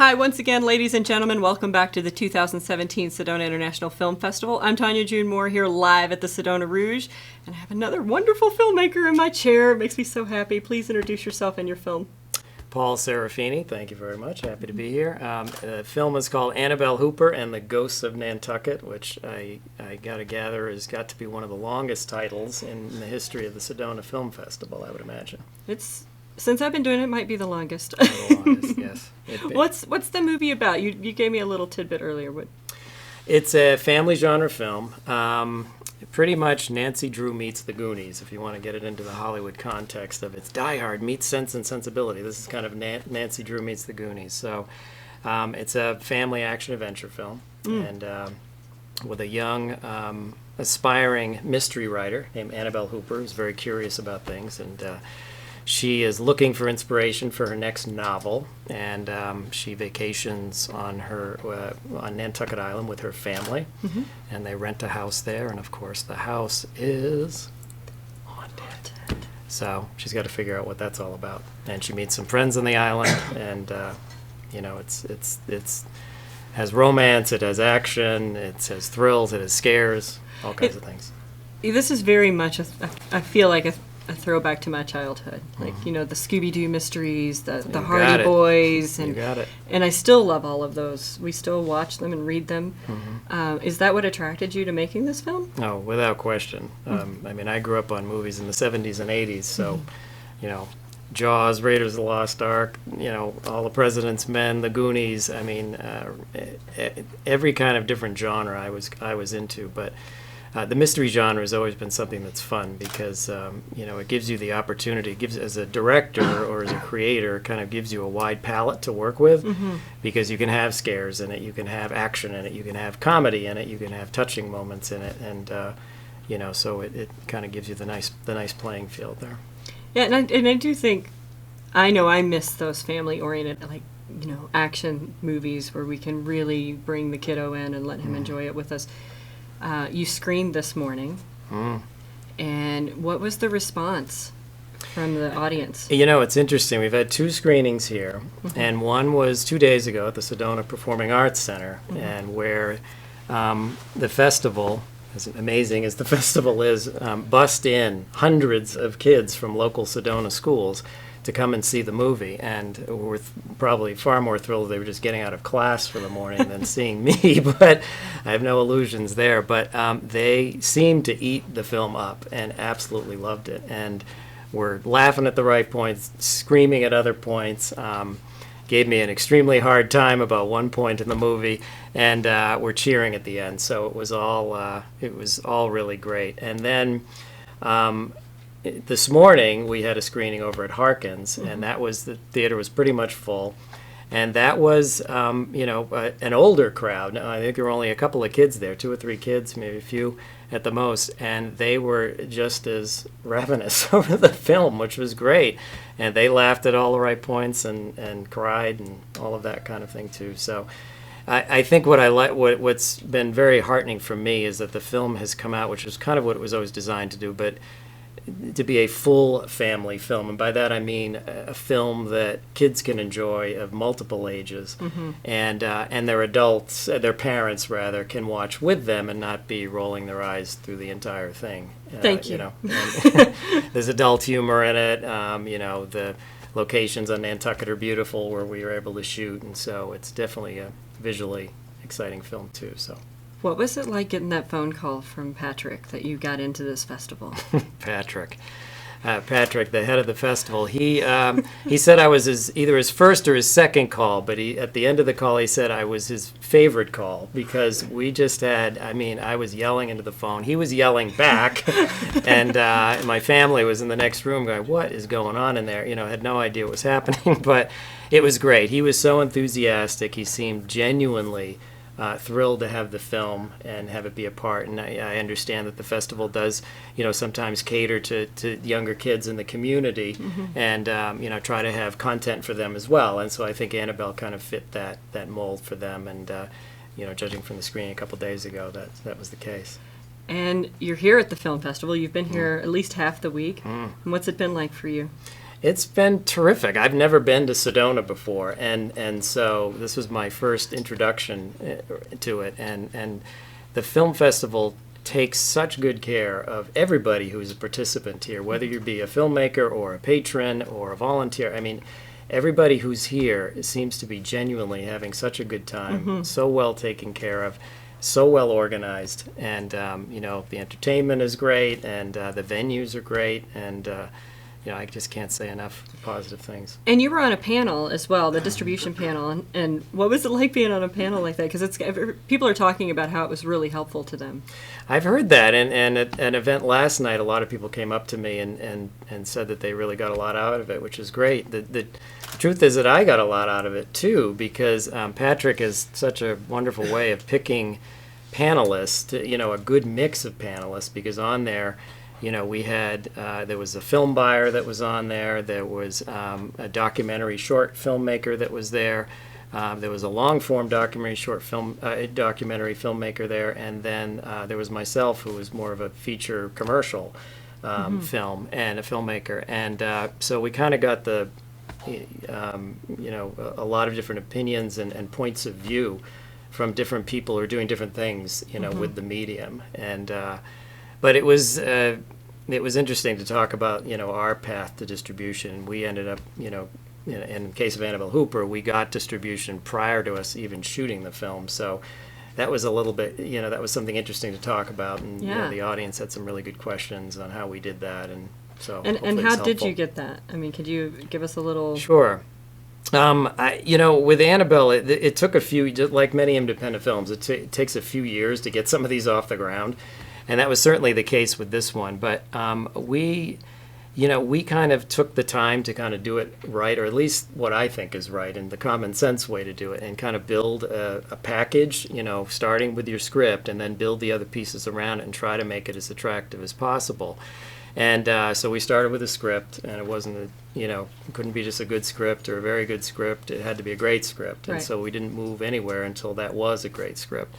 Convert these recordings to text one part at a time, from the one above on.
Hi, once again, ladies and gentlemen. Welcome back to the 2017 Sedona International Film Festival. I'm Tanya June Moore here live at the Sedona Rouge, and I have another wonderful filmmaker in my chair. It makes me so happy. Please introduce yourself and your film. Paul Serafini, thank you very much. Happy to be here. The film is called Annabelle Hooper and the Ghosts of Nantucket, which I got to gather has got to be one of the longest titles in the history of the Sedona Film Festival, I would imagine. Since I've been doing it, might be the longest. The longest, yes. What's the movie about? You gave me a little tidbit earlier. It's a family genre film. Pretty much Nancy Drew meets the Goonies, if you want to get it into the Hollywood context of it's Die Hard meets Sense and Sensibility. This is kind of Nancy Drew meets the Goonies. So it's a family action-adventure film, and with a young, aspiring mystery writer named Annabelle Hooper, who's very curious about things, and she is looking for inspiration for her next novel, and she vacations on Nantucket Island with her family, and they rent a house there, and of course the house is haunted. So she's got to figure out what that's all about, and she meets some friends on the island, and it's has romance, it has action, it has thrills, it has scares, all kinds of things. This is very much I feel like a throwback to my childhood, like the Scooby-Doo mysteries, the Hardy Boys, and you got it. And I still love all of those. We still watch them and read them. Is that what attracted you to making this film? No, without question. I mean, I grew up on movies in the 70s and 80s, so Jaws, Raiders of the Lost Ark, All the President's Men, The Goonies. I mean, every kind of different genre I was into, but the mystery genre has always been something that's fun because it gives you the opportunity. As a director or as a creator, it kind of gives you a wide palette to work with, because you can have scares in it, you can have action in it, you can have comedy in it, you can have touching moments in it, and so it kind of gives you the nice playing field there. Yeah, and I do think I miss those family-oriented action movies where we can really bring the kiddo in and let him enjoy it with us. You screened this morning, and what was the response from the audience? It's interesting. We've had 2 screenings here, and one was 2 days ago at the Sedona Performing Arts Center, and where the festival, as amazing as the festival is, bussed in hundreds of kids from local Sedona schools to come and see the movie, and we're probably far more thrilled they were just getting out of class for the morning than seeing me, but I have no illusions there. But they seemed to eat the film up and absolutely loved it, and were laughing at the right points, screaming at other points, gave me an extremely hard time about one point in the movie, and were cheering at the end. So it was all really great. And then this morning we had a screening over at Harkins, and the theater was pretty much full, and that was an older crowd. Now, I think there were only a couple of kids there, 2 or 3 kids, maybe a few at the most, and they were just as ravenous over the film, which was great, and they laughed at all the right points and cried and all of that kind of thing too. So I think what's been very heartening for me is that the film has come out, which is kind of what it was always designed to do, but to be a full family film, and by that I mean a film that kids can enjoy of multiple ages, and their adults, their parents rather, can watch with them and not be rolling their eyes through the entire thing. Thank you. There's adult humor in it. The locations on Nantucket are beautiful where we were able to shoot, and so it's definitely a visually exciting film too. So. What was it like getting that phone call from Patrick that you got into this festival? Patrick, the head of the festival, he said I was either his first or his second call, but at the end of the call he said I was his favorite call, because we just had, I was yelling into the phone, he was yelling back, and my family was in the next room going, what is going on in there? Had no idea what was happening, but it was great. He was so enthusiastic. He seemed genuinely thrilled to have the film and have it be a part, and I understand that the festival does, sometimes cater to younger kids in the community, and try to have content for them as well. And so I think Annabelle kind of fit that mold for them, and judging from the screening a couple days ago, that was the case. And you're here at the film festival. You've been here at least half the week. And what's it been like for you? It's been terrific. I've never been to Sedona before, and so this was my first introduction to it. And the film festival takes such good care of everybody who's a participant here, whether you be a filmmaker or a patron or a volunteer. I mean, everybody who's here seems to be genuinely having such a good time, so well taken care of, so well organized, and the entertainment is great, and the venues are great, and I just can't say enough positive things. And you were on a panel as well, the distribution panel, and what was it like being on a panel like that? Because people are talking about how it was really helpful to them. I've heard that, and at an event last night, a lot of people came up to me and said that they really got a lot out of it, which is great. The truth is that I got a lot out of it too, because Patrick has such a wonderful way of picking panelists, a good mix of panelists, because on there, we had, there was a film buyer that was on there, there was a documentary short filmmaker that was there, there was a long-form documentary documentary filmmaker there, and then there was myself, who was more of a feature commercial film and a filmmaker, and so we kind of got a lot of different opinions and points of view from different people who are doing different things, with the medium, and but it was interesting to talk about, our path to distribution. We ended up, in the case of Annabelle Hooper, we got distribution prior to us even shooting the film. So that was a little bit, that was something interesting to talk about. And the audience had some really good questions on how we did that. And so and how did you get that? I mean, could you give us a little? Sure. With Annabelle, it took a few, just like many independent films, it takes a few years to get some of these off the ground. And that was certainly the case with this one. But we kind of took the time to kind of do it right, or at least what I think is right, and the common sense way to do it, and kind of build a package, starting with your script, and then build the other pieces around it and try to make it as attractive as possible. And so we started with a script, and it wasn't, it couldn't be just a good script or a very good script. It had to be a great script. And so we didn't move anywhere until that was a great script.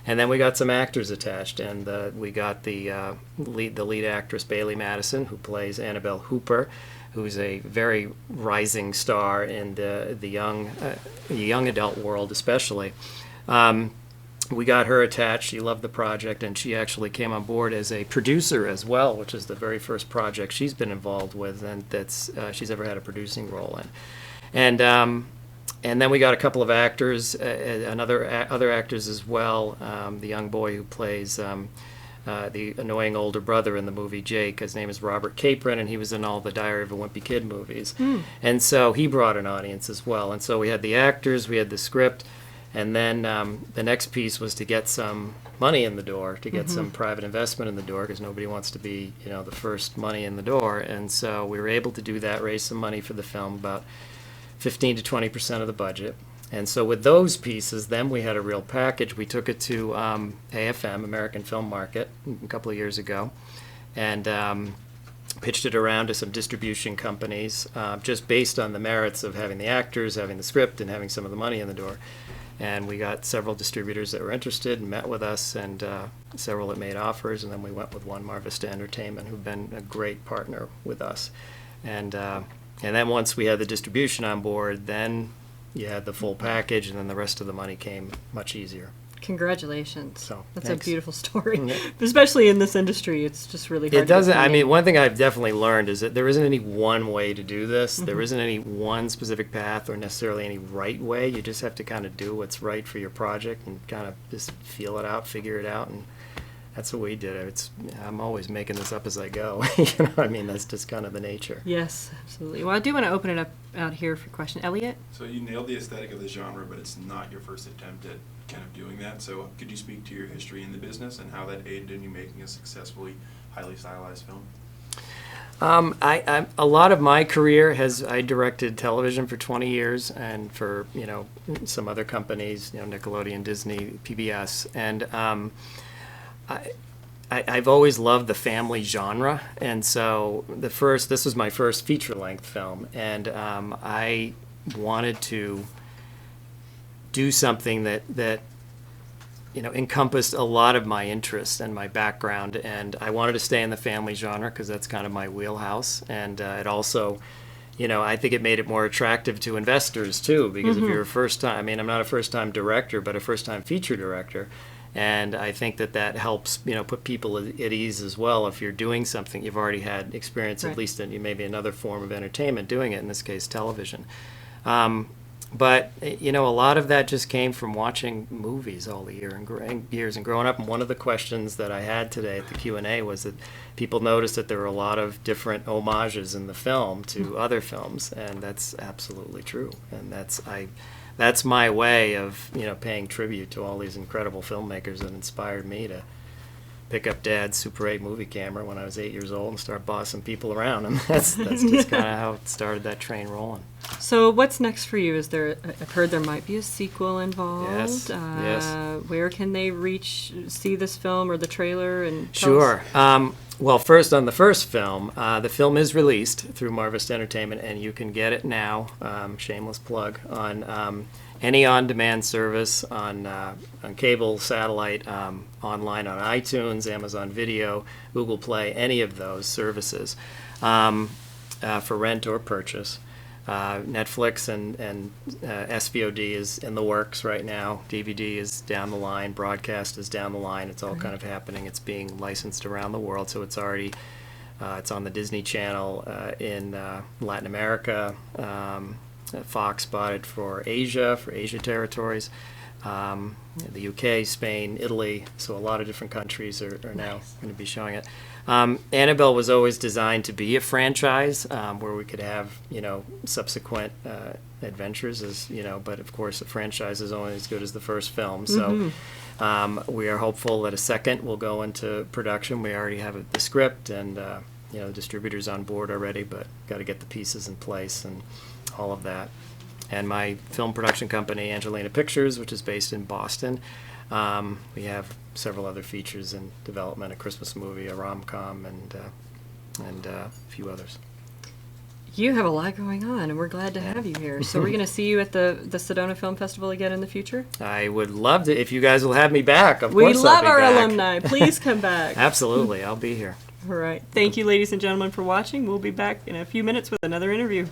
And then we got some actors attached, and we got the lead actress, Bailey Madison, who plays Annabelle Hooper, who's a very rising star in the young adult world especially. We got her attached. She loved the project, and she actually came on board as a producer as well, which is the very first project she's been involved with, and that's she's ever had a producing role in. And then we got a couple of actors, other actors as well. The young boy who plays the annoying older brother in the movie, Jake, his name is Robert Capron, and he was in all the Diary of a Wimpy Kid movies. And so he brought an audience as well. And so we had the actors, we had the script, and then the next piece was to get some money in the door, to get some private investment in the door, because nobody wants to be, the first money in the door. And so we were able to do that, raise some money for the film, about 15 to 20% of the budget. And so with those pieces, then we had a real package. We took it to AFM, American Film Market, a couple of years ago, and pitched it around to some distribution companies, just based on the merits of having the actors, having the script, and having some of the money in the door. And we got several distributors that were interested and met with us, and several that made offers, and then we went with One Mar Vista Entertainment, who've been a great partner with us. And then once we had the distribution on board, then you had the full package, and then the rest of the money came much easier. Congratulations. So that's thanks. a beautiful story. Especially in this industry, it's just really hard. It doesn't, I mean, one thing I've definitely learned is that there isn't any one way to do this. There isn't any one specific path or necessarily any right way. You just have to kind of do what's right for your project and kind of just feel it out, figure it out, and that's what we did. I'm always making this up as I go. I mean, that's just kind of the nature. Yes, absolutely. Well, I do want to open it up out here for a question. Elliot? So you nailed the aesthetic of the genre, but it's not your first attempt at kind of doing that. So could you speak to your history in the business and how that aided in you making a successfully, highly stylized film? A lot of my career I directed television for 20 years, and for some other companies, Nickelodeon, Disney, PBS, and I've always loved the family genre, and so this was my first feature-length film, and I wanted to do something that encompassed a lot of my interests and my background, and I wanted to stay in the family genre because that's kind of my wheelhouse, and it also I think it made it more attractive to investors too, because if you're a first time, I mean, I'm not a first time director, but a first time feature director. And I think that helps, put people at ease as well. If you're doing something, you've already had experience, at least in maybe another form of entertainment doing it, in this case, television. But, a lot of that just came from watching movies all the years and growing up. And one of the questions that I had today at the Q&A was that people noticed that there were a lot of different homages in the film to other films, and that's absolutely true. And that's my way of, paying tribute to all these incredible filmmakers that inspired me to pick up Dad's Super 8 movie camera when I was 8 years old and start bossing people around. And that's just kind of how it started that train rolling. So what's next for you? I've heard there might be a sequel involved. Yes, yes. Where can they see this film or the trailer? And Sure. Well, first, on the first film, the film is released through Marvist Entertainment, and you can get it now, shameless plug, on any on-demand service, on cable, satellite, online on iTunes, Amazon Video, Google Play, any of those services, for rent or purchase. Netflix and SVOD is in the works right now. DVD is down the line. Broadcast is down the line. It's all kind of happening. It's being licensed around the world, so it's already it's on the Disney Channel in Latin America. Fox bought it for Asia territories. The UK, Spain, Italy, so a lot of different countries are now going to be showing it. Annabelle was always designed to be a franchise where we could have, subsequent adventures, but of course a franchise is only as good as the first film. So we are hopeful that a second will go into production. We already have the script and, the distributor's on board already, but got to get the pieces in place and all of that. And my film production company, Angelina Pictures, which is based in Boston, we have several other features in development, a Christmas movie, a rom-com, and a few others. You have a lot going on, and we're glad to have you here. So we're going to see you at the Sedona Film Festival again in the future? I would love to, if you guys will have me back. Of we course love I'll be our back. alumni. Please come back. Absolutely, I'll be here. All right. Thank you, ladies and gentlemen, for watching. We'll be back in a few minutes with another interview.